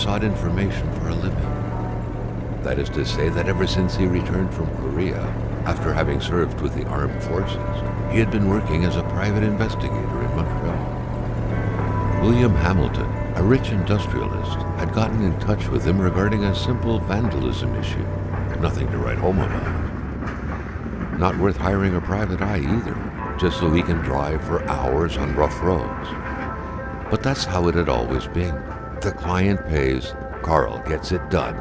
sought information for a living. That is to say that ever since he returned from Korea, after having served with the armed forces, he had been working as a private investigator in Montreal. William Hamilton, a rich industrialist, had gotten in touch with him regarding a simple vandalism issue. Nothing to write home about. Not worth hiring a private eye either, just so he can drive for hours on rough roads. But that's how it had always been. The client pays, Carl gets it done.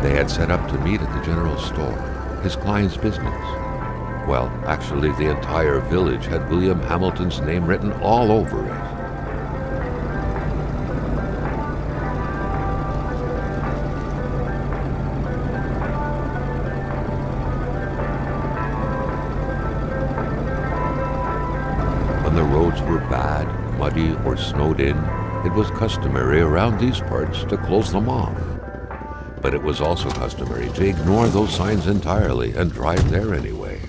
They had set up to meet at the general store, his client's business. Well, actually, the entire village had William Hamilton's name written all over it. When the roads were bad, muddy, or snowed in, it was customary around these parts to close them off. But it was also customary to ignore those signs entirely and drive there anyway.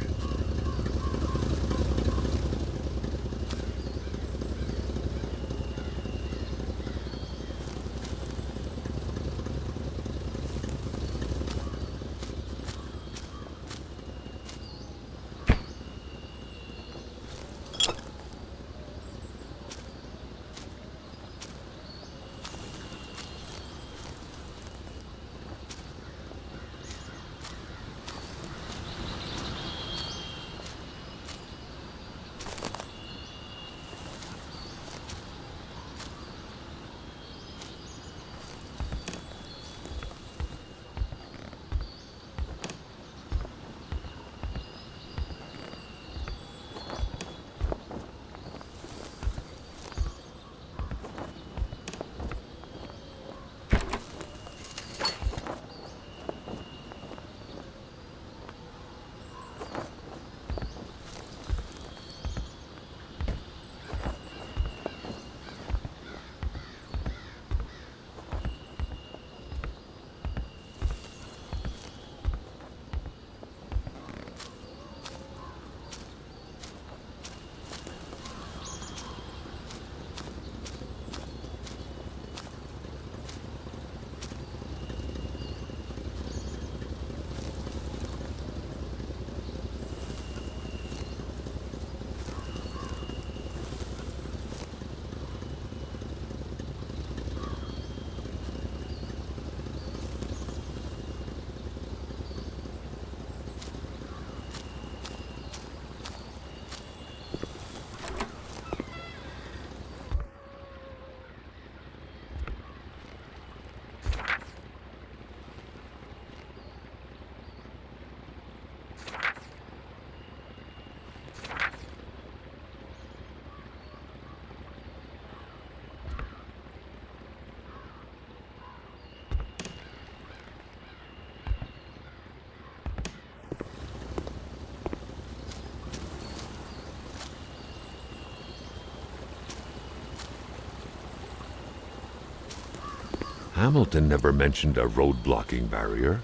Hamilton never mentioned a road-blocking barrier.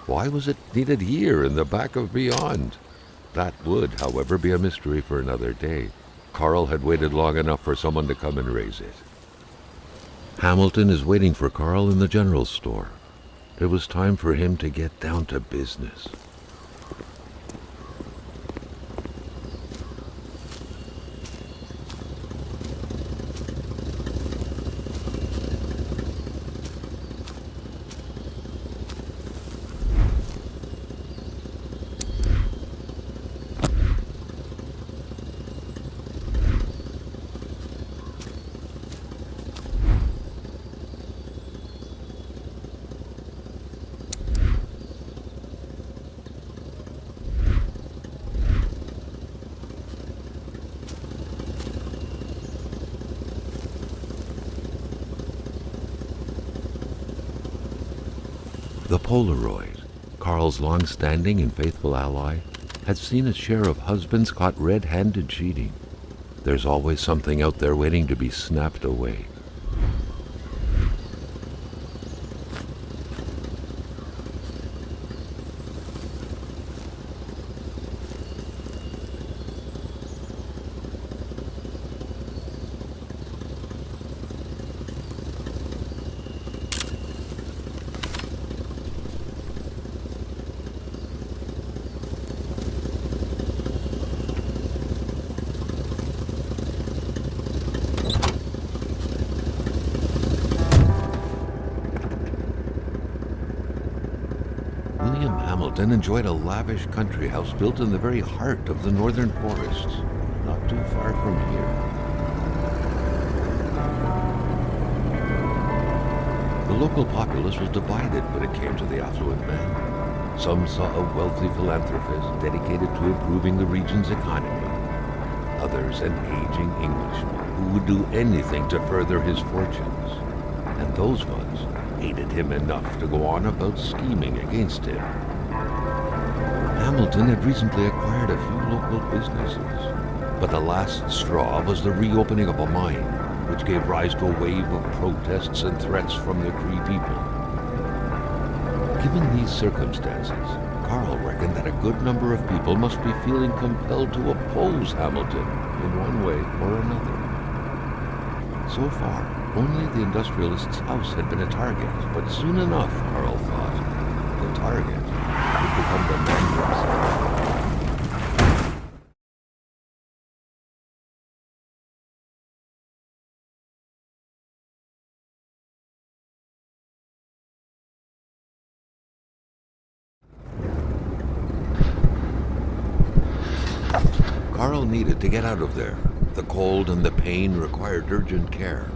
Why was it needed here in the back of Beyond? That would, however, be a mystery for another day. Carl had waited long enough for someone to come and raise it. Hamilton is waiting for Carl in the general store. It was time for him to get down to business. The Polaroid, Carl's long-standing and faithful ally, had seen its share of husbands caught red-handed cheating. There's always something out there waiting to be snapped away. Hamilton enjoyed a lavish country house built in the very heart of the northern forests, not too far from here. The local populace was divided when it came to the affluent man. Some saw a wealthy philanthropist dedicated to improving the region's economy. Others an aging Englishman who would do anything to further his fortunes. And those ones hated him enough to go on about scheming against him. Hamilton had recently acquired a few local businesses, but the last straw was the reopening of a mine, which gave rise to a wave of protests and threats from the Cree people. Given these circumstances, Carl reckoned that a good number of people must be feeling compelled to oppose Hamilton in one way or another. So far, only the industrialist's house had been a target, but soon enough, Carl thought, the target would become the man himself. Carl needed to get out of there. The cold and the pain required urgent care.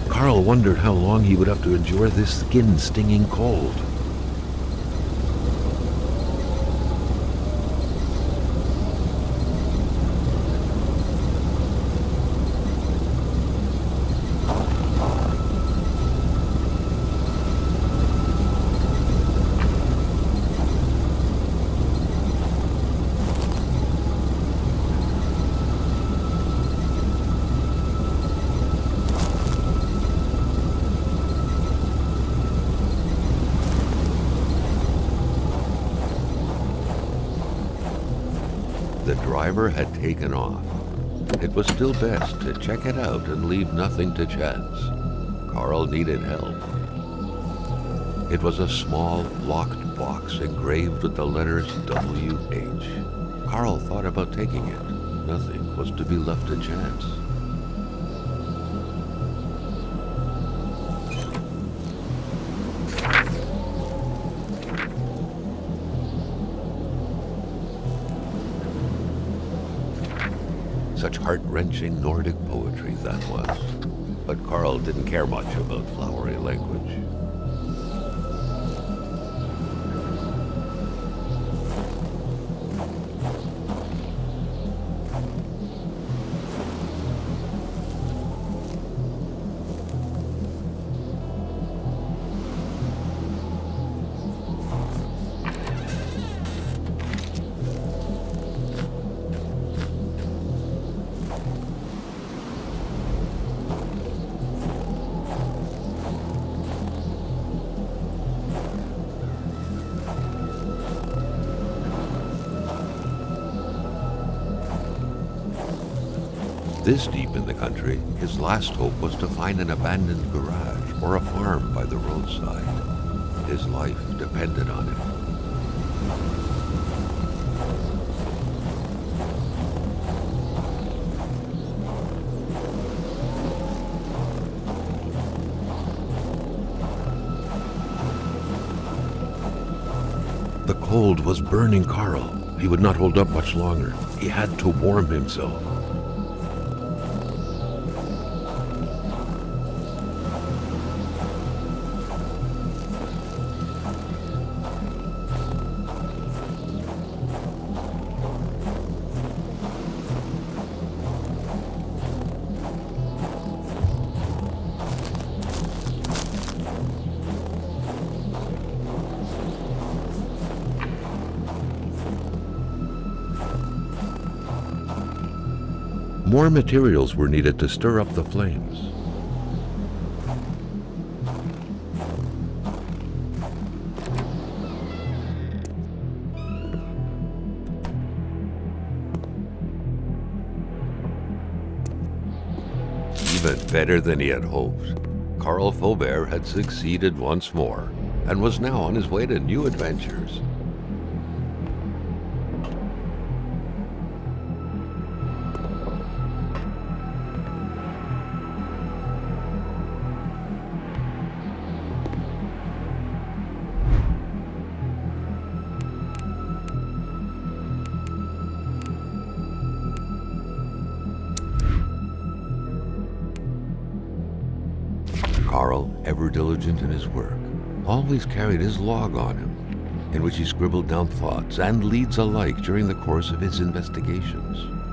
Carl wondered how long he would have to endure this skin-stinging cold. The driver had taken off. It was still best to check it out and leave nothing to chance. Carl needed help. It was a small, locked box engraved with the letters WH. Carl thought about taking it. Nothing was to be left to chance. Such heart-wrenching Nordic poetry that was. But Carl didn't care much about flowery language. This deep in the country, his last hope was to find an abandoned garage or a farm by the roadside. His life depended on it. The cold was burning Carl. He would not hold up much longer. He had to warm himself. More materials were needed to stir up the flames. Even better than he had hoped, Carl Faubert had succeeded once more and was now on his way to new adventures. Carl, ever diligent in his work, always carried his log on him, in which he scribbled down thoughts and leads alike during the course of his investigations.